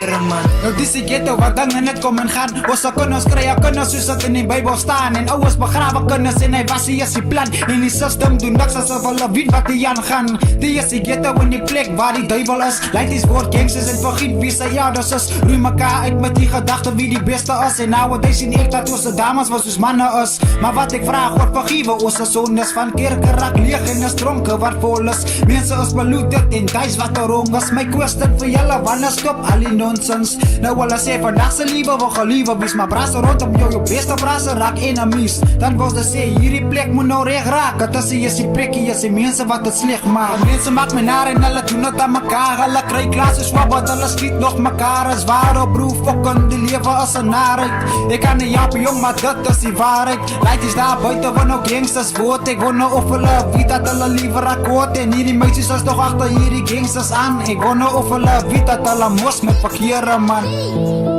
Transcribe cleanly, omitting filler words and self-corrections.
Nou dis die ghetto wat dinge net kom en gaan. Ons sal kinders kry, kinders soos dit in die Bybel staan. En ouers begrawe kinders en hy was hier is die plan. En die system doen niks asof hulle weet wat die aangaan. Die is die ghetto in die plek waar die duivel is. Ladies word gangsters en vergiet wie sy ouders is. Roei mekaar uit met die gedagte wie die beste is. En nowadays sien ek dat ons dames wat soos manne is. Maar wat ek vraag word vergiewe, ons is sondes van kerke raak leeg en is dronke wat vol is. Mense is belooted en duis wat er rong is. My question vir julle, wanneer stop al die nonsens? Nou hulle sê vandag se liewe wil geliewe wees. Maar brasse rondom jou beste brasse raak enemies. Dan wil ze sê hierdie plek moet nou reg raak. Het is die plekkie, is die mense wat het sleg maak. Mense maak my naar en hulle doen het aan mekaar. Hulle kry klasse swabbat, hulle schiet nog mekaar. Is waarop broer, fokken, die lewe is een narheid. Ek kan nie japen jong, maar dit is die waarheid. Laities daar buiten, wil nou gangsters voort. Ek wonder of hulle weet dat hulle liever akkoord. En hierdie meisjes is toch achter hierdie gangsters aan. Ek wonder of hulle weet dat hulle mos met verkeerde man.